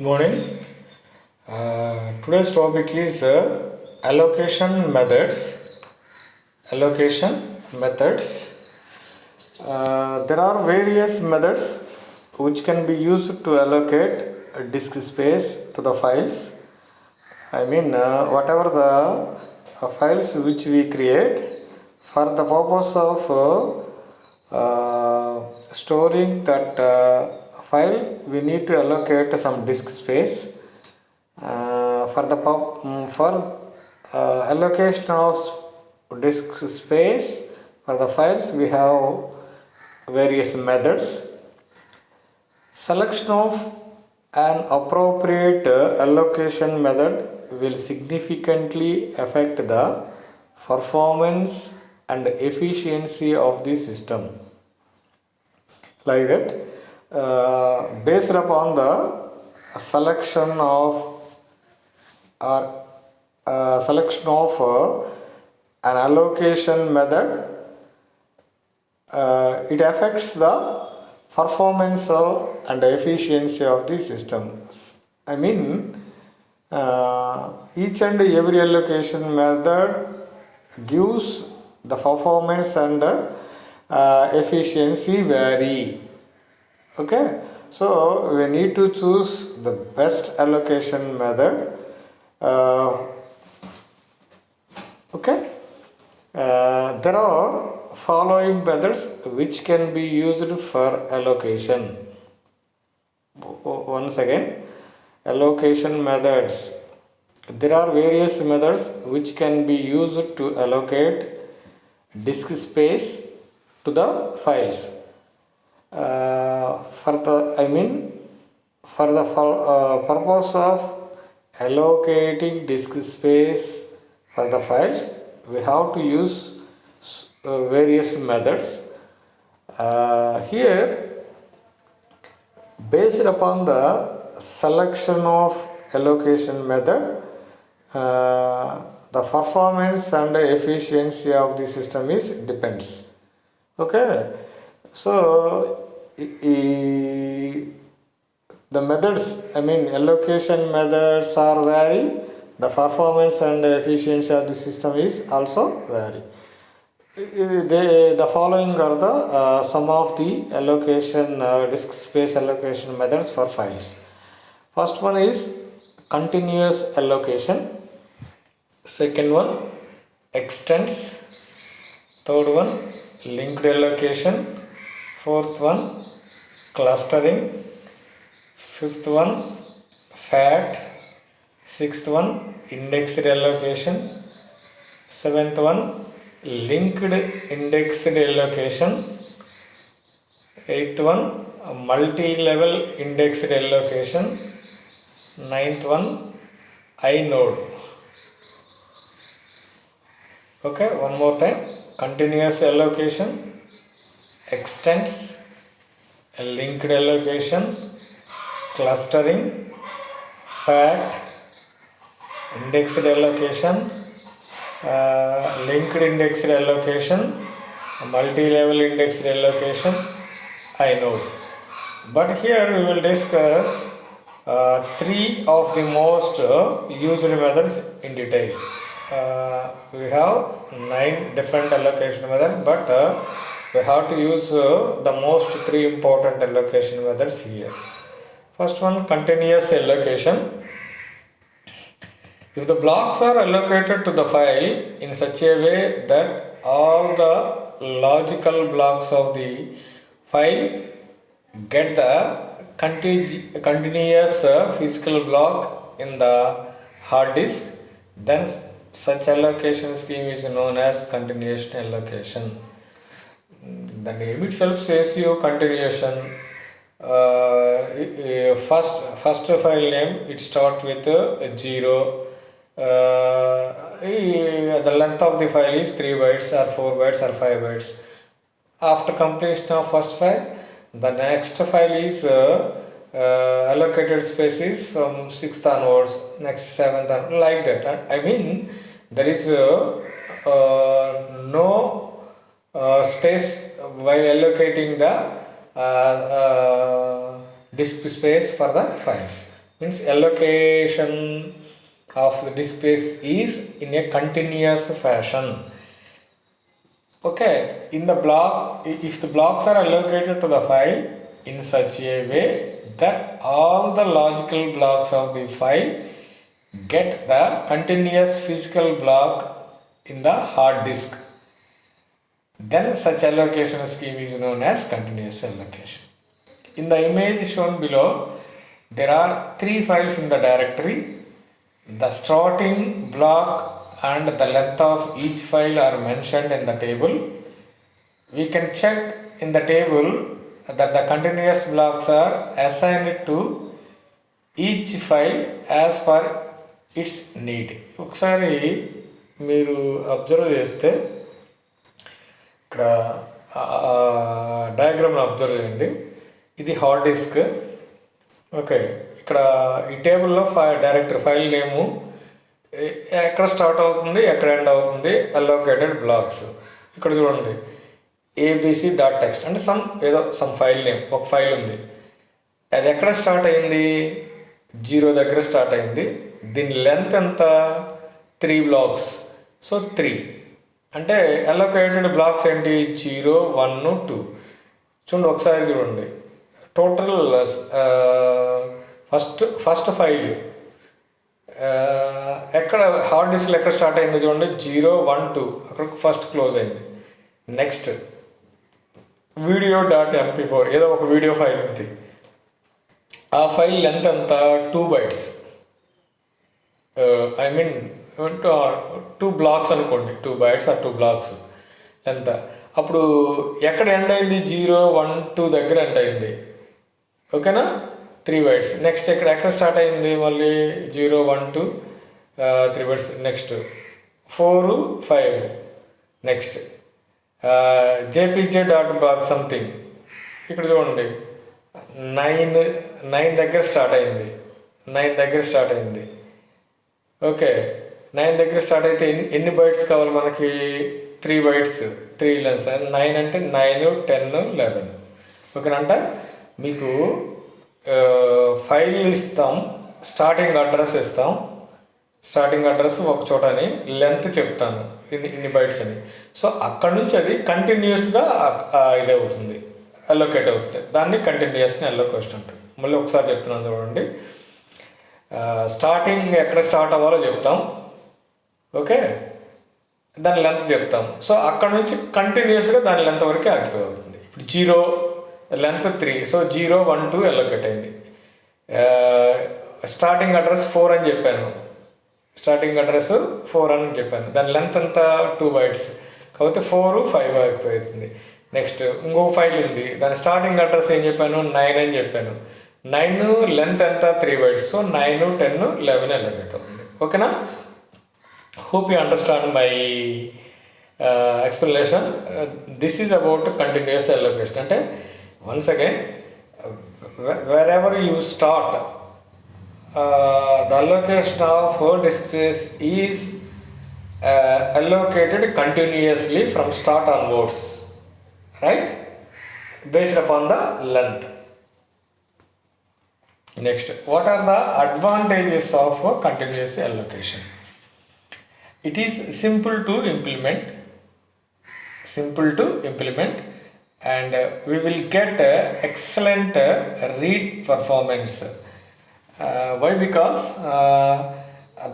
Good morning. Today's topic is allocation methods. Allocation methods. There are various methods which can be used to allocate disk space to the files. Whatever the files which we create for the purpose of storing that file, we need to allocate some disk space. For allocation of disk space for the files, we have various methods. Selection of an appropriate allocation method will significantly affect the performance and efficiency of the system. Like that, based upon the selection of an allocation method, it affects the performance and efficiency of the system. Each and every allocation method gives the performance and efficiency vary. Okay, so we need to choose the best allocation method. There are following methods which can be used for allocation. Once again, allocation methods. There are various methods which can be used to allocate disk space to the files. For the purpose of allocating disk space for the files, we have to use various methods. Here, based upon the selection of allocation method, the performance and efficiency of the system is depends. Okay, so the methods, allocation methods are vary. The performance and efficiency of the system is also vary. The following are the some of the allocation disk space allocation methods for files. First one is continuous allocation. Second one, extents. Third one, linked allocation. Fourth one, clustering. Fifth one, FAT. Sixth one, indexed allocation. Seventh one, linked indexed allocation. Eighth one, multi-level indexed allocation. Ninth one, inode. Okay, one more time. Continuous allocation, extents, linked allocation, clustering, FAT, indexed allocation, linked indexed allocation, multi-level indexed allocation, inode. But here we will discuss three of the most used methods in detail. We have 9 different allocation methods, but we have to use the most 3 important allocation methods here. First one, continuous allocation. If the blocks are allocated to the file in such a way that all the logical blocks of the file get the continuous physical block in the hard disk, then such allocation scheme is known as continuation allocation. The name itself says you continuation. First file name, it starts with 0. The length of the file is 3 bytes or 4 bytes or 5 bytes. After completion of first file, the next file is allocated spaces from 6th onwards, next 7th and like that. There is no space while allocating the disk space for the files. means allocation of the disk space is in a continuous fashion. Okay, in the block, if the blocks are allocated to the file in such a way that all the logical blocks of the file get the continuous physical block in the hard disk, then such allocation scheme is known as continuous allocation. In the image shown below, there are 3 files in the directory. The starting block and the length of each file are mentioned in the table. We can check in the table that the continuous blocks are assigned to each file as per its need. ఒకసారి మీరు observe చేస్తే ఇక్కడ డయాగ్రామ్ని observe చేయండి. ఇది hard disk. Okay, ఇక్కడ ఈ టేబుల్లో directory file నేము ఎక్కడ స్టార్ట్ అవుతుంది, ఎక్కడ ఎండ్ అవుతుంది, అలోకేటెడ్ బ్లాక్స్. ఇక్కడ చూడండి, abc.txt అంటే సమ్ ఫైల్ నేమ్, ఒక ఫైల్ ఉంది. అది ఎక్కడ స్టార్ట్ అయింది? 0 దగ్గర స్టార్ట్ అయింది. దీని లెంత్ ఎంత? 3 బ్లాక్స్. సో 3 అంటే అలోకేటెడ్ బ్లాక్స్ ఏంటి? 0, 1, 2. చూడండి, ఒకసారి చూడండి. టోటల్ ఫస్ట్ ఫైల్ ఎక్కడ హార్డ్ డిస్క్లో ఎక్కడ స్టార్ట్ అయిందో చూడండి, 0, 1, 2 అక్కడ ఫస్ట్ క్లోజ్ అయింది. నెక్స్ట్ video.mp4 ఏదో ఒక వీడియో ఫైల్ ఉంది. ఆ ఫైల్ లెంత్ ఎంత? 2 bytes. ఐ మీన్ 2 బ్లాక్స్ అనుకోండి, 2 bytes ఆర్ 2 బ్లాక్స్ లెంత్. అప్పుడు ఎక్కడ ఎండ్ అయింది? 0, 1, 2 దగ్గర ఎండ్ అయింది. ఓకేనా? 3 bytes. నెక్స్ట్ ఎక్కడ స్టార్ట్ అయింది? మళ్ళీ 0, 1, 2 3 bytes. Next 4, 5. Next jpj.block something. ఇక్కడ చూడండి, 9 దగ్గర స్టార్ట్ అయింది. 9 దగ్గర స్టార్ట్ అయింది. ఓకే, 9 దగ్గర స్టార్ట్ అయితే ఎన్ని బైట్స్ కావాలి మనకి? 3 bytes, 3 లెన్స్. 9 అంటే 9, 10, 11. ఓకేనంట. మీకు ఫైల్ ఇస్తాం, స్టార్టింగ్ అడ్రస్ ఇస్తాం. స్టార్టింగ్ అడ్రస్ ఒక చోటని, లెంత్ చెప్తాను ఇన్ని బైట్స్ అని. సో అక్కడ నుంచి అది కంటిన్యూస్గా ఇది అవుతుంది, అలోకేట్ అవుతుంది. దాన్ని కంటిన్యూస్ని అలోకేషన్ అంటారు. మళ్ళీ ఒకసారి చెప్తున్నాను చూడండి. స్టార్టింగ్ ఎక్కడ స్టార్ట్ అవ్వాలో చెప్తాం. ఓకే, దాని లెంత్ చెప్తాం. సో అక్కడ నుంచి కంటిన్యూస్గా దాని లెంత్ వరకు ఆక్యుపై అవుతుంది. ఇప్పుడు 0 లెంత్ 3. సో 0, 1, 2 అలోకేట్ అయింది. స్టార్టింగ్ అడ్రస్ 4 అని చెప్పాను. స్టార్టింగ్ అడ్రస్ 4 అని చెప్పాను. దాని లెంత్ అంతా 2 bytes కాబట్టి 4, 5 ఆక్యుపై అవుతుంది. నెక్స్ట్ ఇంకొక ఫైల్ ఉంది, దాని స్టార్టింగ్ అడ్రస్ ఏం చెప్పాను? 9 అని చెప్పాను. 9 లెంత్ ఎంత? 3 bytes. సో 9, 10, 11 అలోకేట్ అవుతుంది. ఓకేనా? Hope you understand my explanation. This is about continuous allocation. అంటే once again, wherever you start, the allocation of disk space is allocated continuously from start onwards, right, based upon the length. Next, what are the advantages of continuous allocation? It is simple to implement, and we will get excellent read performance. Why? Because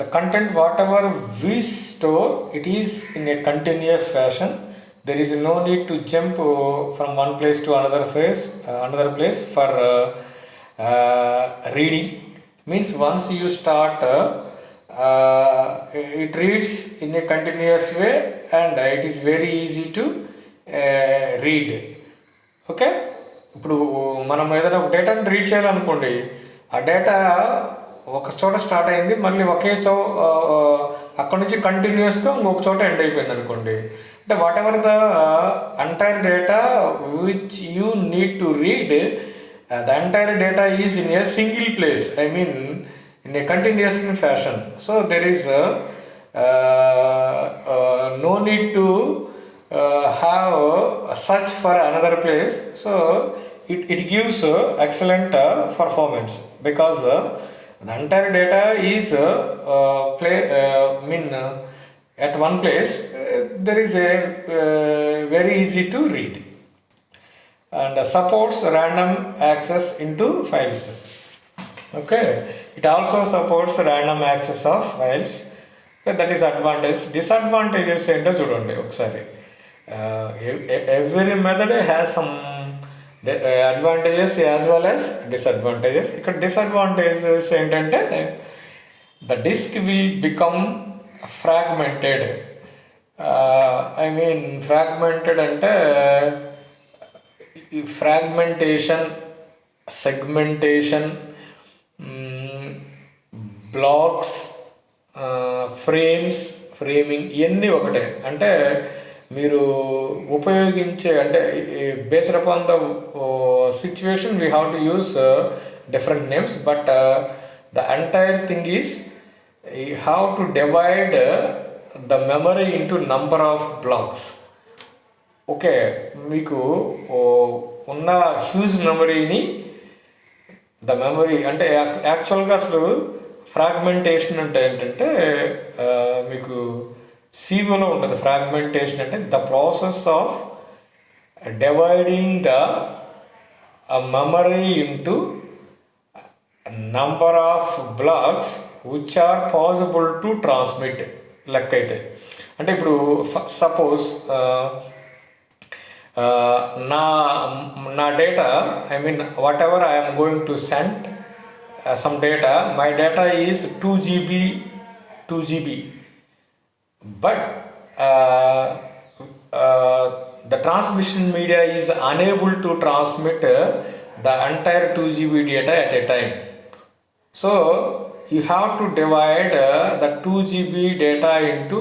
the content whatever we store, it is in a continuous fashion. There is no need to jump from one place to another place for reading. Means once you start, it reads in a continuous way, and it is very easy to read. Okay, ఇప్పుడు మనం ఏదైనా ఒక డేటాని read చేయాలనుకోండి, ఆ data ఒక చోట start అయింది, మళ్ళీ అక్కడ నుంచి కంటిన్యూస్గా ఇంకొక చోట ఎండ్ అయిపోయింది అనుకోండి. అంటే what ever the entire data which you need to read, the entire data is in a single place, I mean in a continuous fashion. So there is no need to have a search for another place. So it gives excellent performance, because The entire data is at one place. There is a very easy to read and supports random access into files. Okay, it also supports random access of files. That is advantage. Disadvantages ఏంటో చూడండి ఒకసారి. Every method has some advantages as well as disadvantages. ఇక్కడ disadvantages ఏంటంటే the disk will become fragmented. Fragmented అంటే fragmentation, segmentation, blocks, framing ఇవన్నీ ఒకటే. అంటే మీరు ఉపయోగించే అంటే based upon the situation we have to use different names, but the entire thing is you have to divide the memory into number of blocks. Okay, మీకు ఉన్న huge మెమరీని the memory అంటే యాక్చువల్గా అసలు ఫ్రాగ్మెంటేషన్ అంటే ఏంటంటే మీకు సిఓలో ఉంటుంది. ఫ్రాగ్మెంటేషన్ అంటే the process of dividing the memory into number of blocks which are possible to transmit లెక్క అయితే. అంటే ఇప్పుడు సపోజ్ నా data whatever I'm going to send some data, my data is 2 GB, but the transmission media is unable to transmit the entire 2 GB data at a time. So you have to divide the 2 GB data into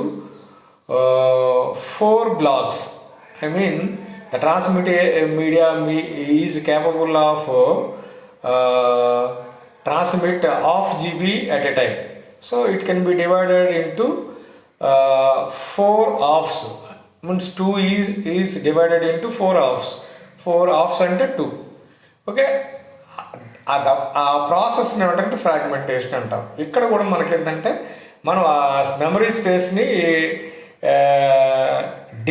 4 blocks. The transmit media is capable of transmit half GB at a time. So it can be divided into 4 halves. Means 2 is divided into 4 halves. 4 halves అంటే 2. Okay, ఆ ప్రాసెస్ని ఏమంటే fragmentation అంటాం. ఇక్కడ కూడా మనకి ఏంటంటే మనం ఆ మెమరీ స్పేస్ని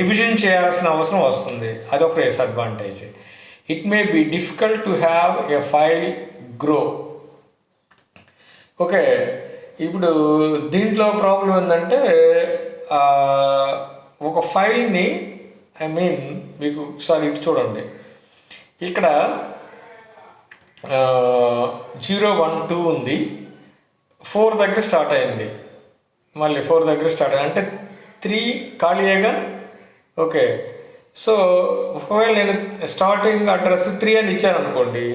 డివిజన్ చేయాల్సిన అవసరం వస్తుంది. అదొక disadvantage. It may be difficult to have a file grow. Okay, ఇప్పుడు దీంట్లో ప్రాబ్లం ఏంటంటే ఒక ఫైల్ని మీకు ఒకసారి ఇటు చూడండి. ఇక్కడ 0, 1, 2 ఉంది, 4 దగ్గర స్టార్ట్ అయింది, మళ్ళీ 4 దగ్గర స్టార్ట్ అయింది అంటే 3 ఖాళీయేగా. ఓకే, సో ఒకవేళ నేను స్టార్టింగ్ అడ్రస్ 3 అని ఇచ్చాను అనుకోండి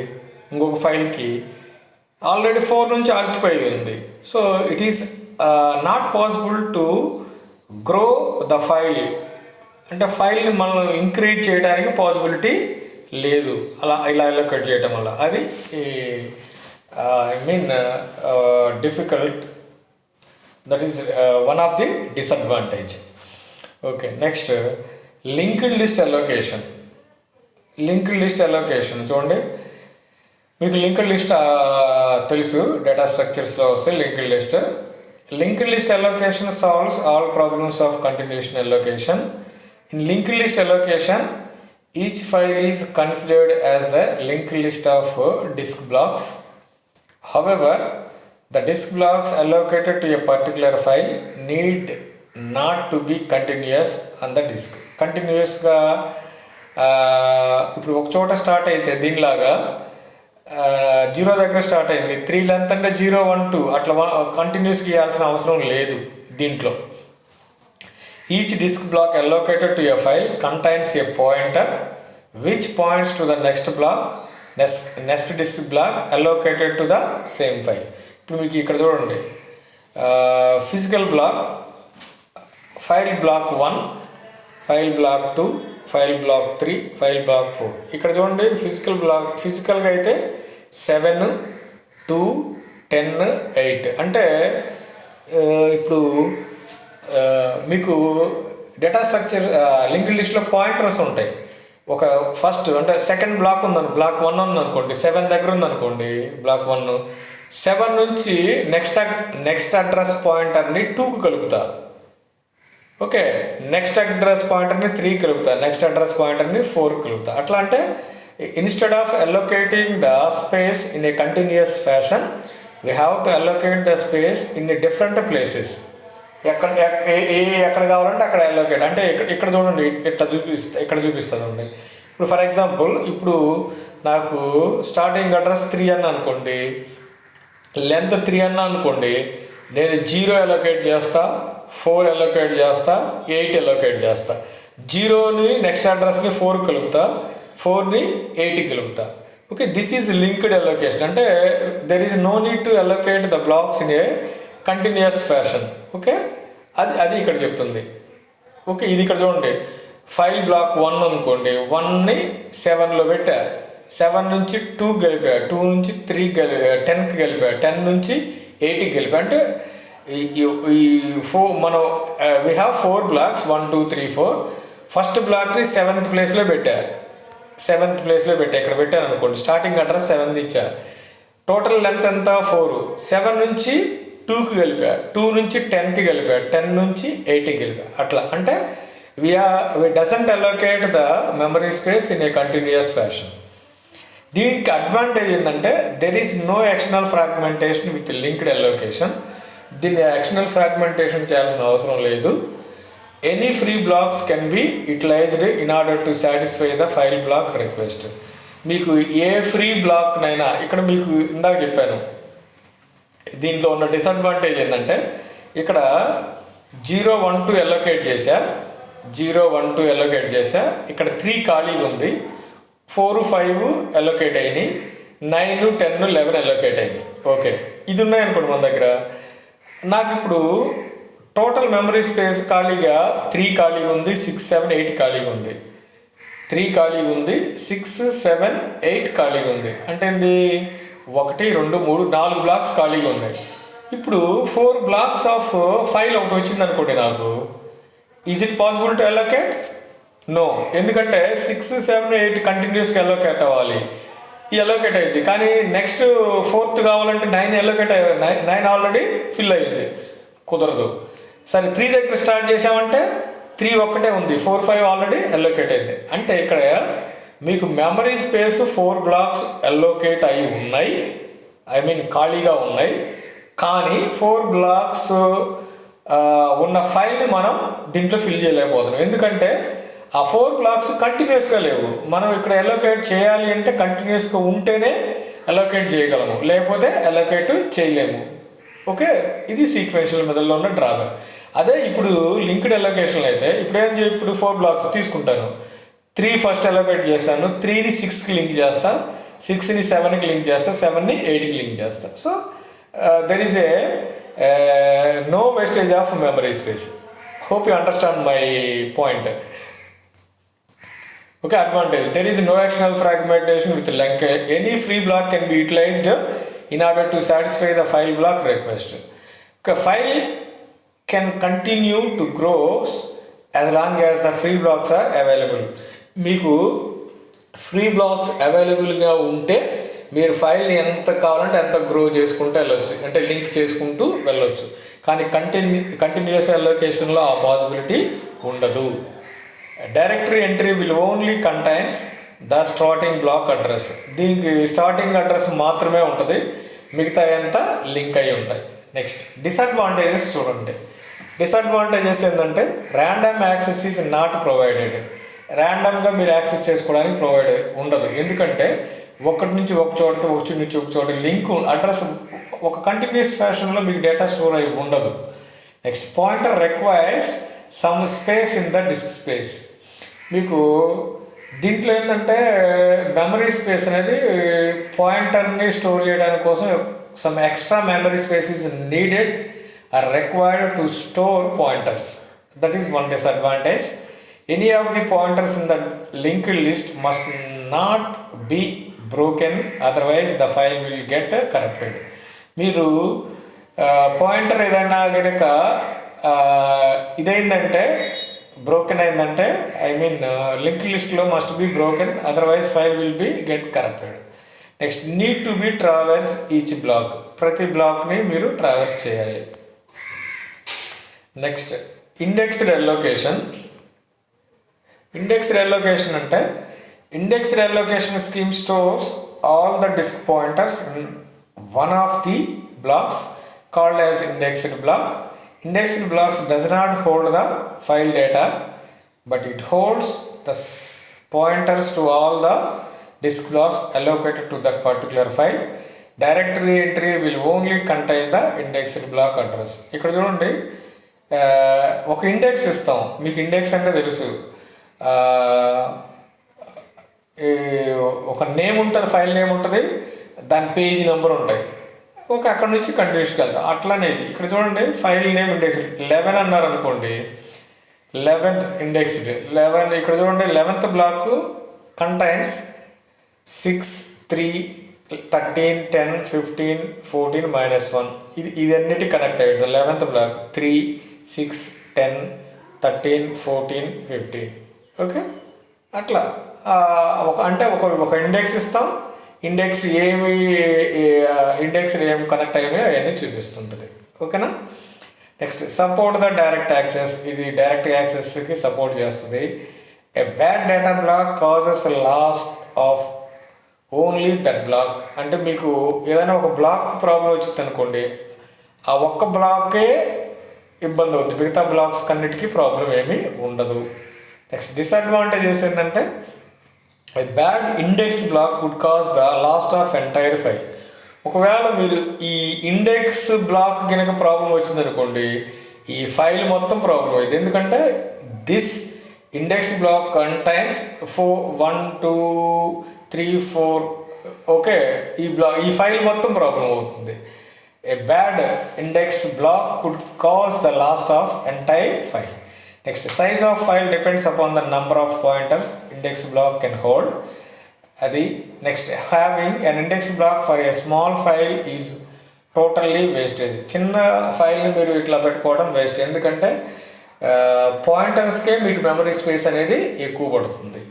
ఇంకొక ఫైల్కి, ఆల్రెడీ 4 నుంచి ఆక్యుపై ఉంది. So it is not possible to grow the file. అంటే ఫైల్ని మనం ఇంక్రీజ్ చేయడానికి పాసిబిలిటీ లేదు ఇలా కట్ చేయటం వల్ల. అది difficult. That is one of the disadvantage. Okay, next linked list allocation. Linked list allocation చూడండి. మీకు లింక్డ్ లిస్ట్ తెలుసు, డేటా స్ట్రక్చర్స్లో వస్తే linked list. Linked list allocation solves all problems of continuation allocation. In linked list allocation each file is considered as the linked list of disk blocks. However the disk blocks allocated to a particular file need not to be continuous on the disc. కంటిన్యూస్గా ఇప్పుడు ఒక చోట start అయితే దీనిలాగా 0 దగ్గర start అయింది, 3 length అంటే 0, 1, 2 అట్లా కంటిన్యూస్గా ఇవ్వాల్సిన అవసరం లేదు దీంట్లో. Each disk block allocated to a file contains a pointer which points to the next block, next disk block allocated to the same file. ఇప్పుడు మీకు ఇక్కడ చూడండి, physical block, file block 1, file block 2, file block 3, file block 4. ఇక్కడ చూడండి ఫిజికల్గా అయితే 7, 2, 10, 8. అంటే ఇప్పుడు మీకు డేటా స్ట్రక్చర్ లింక్డ్ లిస్ట్లో పాయింటర్స్ ఉంటాయి. ఒక ఫస్ట్ అంటే సెకండ్ బ్లాక్ ఉందను, బ్లాక్ 1 ఉందనుకోండి, 7 దగ్గర ఉందనుకోండి బ్లాక్ 1, 7 నుంచి నెక్స్ట్ అడ్రస్ పాయింటర్ని 2కు కలుపుతా. ఓకే, నెక్స్ట్ అడ్రస్ పాయింటర్ని 3 కలుపుతా, నెక్స్ట్ అడ్రస్ పాయింటర్ని 4 కలుపుతా. అట్లా అంటే instead of allocating the space in a continuous fashion we have to allocate the space in different places. ఎక్కడ కావాలంటే అక్కడ అలోకేట్. అంటే ఇక్కడ చూడండి, ఇక్కడ చూపిస్తుంది అండి. ఇప్పుడు ఫర్ ఎగ్జాంపుల్, ఇప్పుడు నాకు స్టార్టింగ్ అడ్రస్ 3 అన్న అనుకోండి, లెంత్ 3 అన్న అనుకోండి, నేను 0 అలోకేట్ చేస్తా, 4 అలోకేట్ చేస్తా, 8 అలోకేట్ చేస్తా. 0ని నెక్స్ట్ అడ్రస్ని 4 కలుపుతా, 4ని 8 కలుపుతా. Okay, this is linked allocation. అంటే there is no need to allocate the blocks in a continuous fashion. Okay, అది ఇక్కడ చెప్తుంది. ఓకే, ఇది ఇక్కడ చూడండి, ఫైల్ బ్లాక్ 1 అనుకోండి, 1ని 7లో పెట్టా, 7 నుంచి 2 కలిపా, 2 నుంచి 3 10కి కలిపా, 10 నుంచి 8కి కలిపా. అంటే ఈ మనం వీ హ్యావ్ 4 బ్లాక్స్ 1 2 3 4. ఫస్ట్ బ్లాక్ని 7th ప్లేస్లో పెట్టా, 7th ప్లేస్లో పెట్టా, ఇక్కడ పెట్టాను అనుకోండి. స్టార్టింగ్ అడ్రస్ 7 ఇచ్చా, టోటల్ లెంత్ ఎంత 4. 7 నుంచి 2కి కలిపా, 2 నుంచి 10కి కలిపా, 10 నుంచి 8కి కలిపా. అట్లా అంటే we doesn't allocate the memory space in a continuous fashion. దీనికి అడ్వాంటేజ్ ఏంటంటే there is no external fragmentation with linked allocation. దీన్ని ఎక్స్టర్నల్ ఫ్రాగ్మెంటేషన్ చేయాల్సిన అవసరం లేదు. Any free blocks can be utilised in order to satisfy the file block request. మీకు ఏ free బ్లాక్నైనా, ఇక్కడ మీకు ఇందాక చెప్పాను, దీంట్లో ఉన్న డిసడ్వాంటేజ్ ఏంటంటే ఇక్కడ 0 1 2 అలోకేట్ చేశా, 0 1 2 అలోకేట్ చేశా, ఇక్కడ 3 ఖాళీగా ఉంది, 4 5 అలోకేట్ అయినాయి, 9 10 11 అలోకేట్ అయినాయి. ఓకే, ఇది ఉన్నాయనుకోండి మన దగ్గర. నాకు ఇప్పుడు టోటల్ మెమరీ స్పేస్ ఖాళీగా 3 ఖాళీగా ఉంది, 6 7 8 ఖాళీగా ఉంది, 3 ఖాళీగా ఉంది, 6 7 8 ఖాళీగా ఉంది. అంటే ఏంది, 1 2 3 4 బ్లాక్స్ ఖాళీగా ఉన్నాయి. ఇప్పుడు 4 బ్లాక్స్ ఆఫ్ ఫైల్ ఒకటి వచ్చింది అనుకోండి నాకు. Is it possible to allocate? No. ఎందుకంటే 6 7 8 కంటిన్యూస్గా అలోకేట్ అవ్వాలి. ఈ అలోకేట్ అయింది, కానీ నెక్స్ట్ 4th కావాలంటే 9 అలోకేట్ 9 ఆల్రెడీ ఫిల్ అయ్యింది, కుదరదు. సరే 3 దగ్గర స్టార్ట్ చేసామంటే 3 ఒక్కటే ఉంది, 4 5 ఆల్రెడీ అలోకేట్ అయింది. అంటే ఇక్కడ మీకు మెమరీ స్పేస్ 4 బ్లాక్స్ అలోకేట్ అయి ఉన్నాయి, ఖాళీగా ఉన్నాయి. కానీ 4 బ్లాక్స్ ఉన్న ఫైల్ని మనం దీంట్లో ఫిల్ చేయలేకపోతున్నాం. ఎందుకంటే ఆ 4 బ్లాక్స్ కంటిన్యూస్గా లేవు. మనం ఇక్కడ అలోకేట్ చేయాలి అంటే కంటిన్యూస్గా ఉంటేనే అలోకేట్ చేయగలము, లేకపోతే అలోకేట్ చేయలేము. ఓకే, ఇది సీక్వెన్షియల్ మెథడ్లో ఉన్న డ్రాబ్యాక్. అదే ఇప్పుడు లింక్డ్ అలోకేషన్లో అయితే ఇప్పుడు 4 బ్లాక్స్ తీసుకుంటాను, 3 ఫస్ట్ అలోకేట్ చేస్తాను, 3ని 6కి లింక్ చేస్తా, 6ని 7కి లింక్ చేస్తా, 7ని 8కి లింక్ చేస్తా. So there is a no wastage of memory space. Hope you understand my point. Okay, advantage. There is no external fragmentation with link. Any free block can be utilized in order to satisfy the file block request. Okay, file can continue to grow as long as the free blocks are available. మీకు free blocks అవైలబుల్గా ఉంటే మీరు ఫైల్ని ఎంత కావాలంటే ఎంత grow చేసుకుంటూ వెళ్ళొచ్చు, అంటే లింక్ చేసుకుంటూ వెళ్ళొచ్చు. కానీ కంటిన్యూస్ అలోకేషన్లో ఆ పాసిబిలిటీ ఉండదు. Directory entry will only contains the starting block address. దీనికి స్టార్టింగ్ అడ్రస్ మాత్రమే ఉంటుంది, మిగతా అంతా లింక్ అయి ఉంటాయి. నెక్స్ట్ డిసడ్వాంటేజెస్ చూడండి. డిసడ్వాంటేజెస్ ఏంటంటే random access is not provided. ర్యాండమ్గా మీరు యాక్సెస్ చేసుకోవడానికి ప్రొవైడ్ ఉండదు. ఎందుకంటే ఒకటి నుంచి ఒక చోటకి, ఒకటి నుంచి ఒక చోట లింక్ అడ్రస్ ఒక కంటిన్యూస్ ఫ్యాషన్లో మీకు డేటా స్టోర్ అయి ఉండదు. Next pointer requires some space in the disk space. మీకు దీంట్లో ఏంటంటే మెమరీ స్పేస్ అనేది పాయింటర్ని స్టోర్ చేయడానికి కోసం some extra memory space is needed or required to store pointers. That is one disadvantage. Any of the pointers in the linked list must not be broken, otherwise the file will get corrupted. మీరు pointer ఏదైనా కనుక ఇదైందంటే, broken అయిందంటే, link లిస్ట్లో must be broken, otherwise file will be get corrupted. Next need to be traverse each block, ప్రతి బ్లాక్ని మీరు traverse చేయాలి. Next indexed allocation. Indexed allocation అంటే indexed allocation scheme stores all the disk pointers in one of the blocks called as indexed block. Indexed blocks does not hold the file data, but it holds the pointers to all the disk blocks allocated to that particular file. Directory entry will only contain the indexed block address. ఇక్కడ చూడండి, ఒక index ఇస్తాం. మీకు index అంటే తెలుసు, ఒక name ఉంటుంది, file name ఉంటుంది, దాని పేజీ నెంబర్ ఉంటాయి. ఓకే, అక్కడ నుంచి కంటిన్యూస్కి వెళ్తాం. అట్లానే ఇది ఇక్కడ చూడండి, ఫైల్ నేమ్ ఇండెక్స్డ్ 11 అన్నారు అనుకోండి, 11 ఇండెక్స్డ్ 11. ఇక్కడ చూడండి, 11th బ్లాక్ కంటైన్స్ 6, 3, 13, 10, 15, 14, -1. ఇది అన్నిటి కనెక్ట్ అయ్యింది. 11th black 3, 6, 10, 13, 14, 15. ఓకే, అట్లా అంటే ఒక ఇండెక్స్ ఇస్తాం, ఇండెక్స్ ఏమి ఏమి కనెక్ట్ అయ్యాయో అవన్నీ చూపిస్తుంటుంది. ఓకేనా. Next support the direct access. ఇది డైరెక్ట్ యాక్సెస్కి సపోర్ట్ చేస్తుంది. A bad data block causes loss of only that block. అంటే మీకు ఏదైనా ఒక బ్లాక్ ప్రాబ్లం వచ్చింది అనుకోండి, ఆ ఒక్క బ్లాకే ఇబ్బంది అవుతుంది, మిగతా బ్లాక్స్ కన్నిటికీ ప్రాబ్లం ఏమీ ఉండదు. నెక్స్ట్ డిసడ్వాంటేజెస్ ఏంటంటే a bad index block could cause the loss of entire file. ఒకవేళ మీరు ఈ ఇండెక్స్ బ్లాక్ కనుక ప్రాబ్లం వచ్చిందనుకోండి, ఈ ఫైల్ మొత్తం ప్రాబ్లం అయింది. ఎందుకంటే this index block contains 1, 2, 3, 4. Okay, ఈ ఫైల్ మొత్తం ప్రాబ్లం అవుతుంది. A bad index block could cause the loss of entire file. Next, size of file depends upon the number of pointers index block can hold. Adi next, having an index block for a small file is totally wastage. Chinna file ni meeru itla pettukodam waste. Endukante pointers ke meeku memory space anedi ekku padutundi.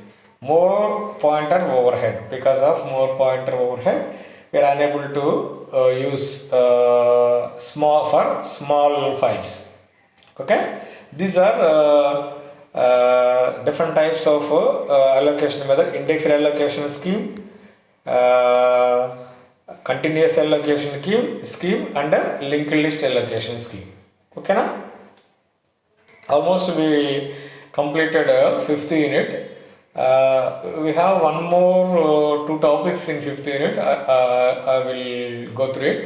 More pointer overhead. Because of more pointer overhead, we are unable to use small files. Okay. These are different types of allocation method: indexed allocation scheme, continuous allocation scheme, and linked list allocation scheme. Okay na? Almost we completed 5th unit. We have one more 2 topics in 5th unit. I will go through it.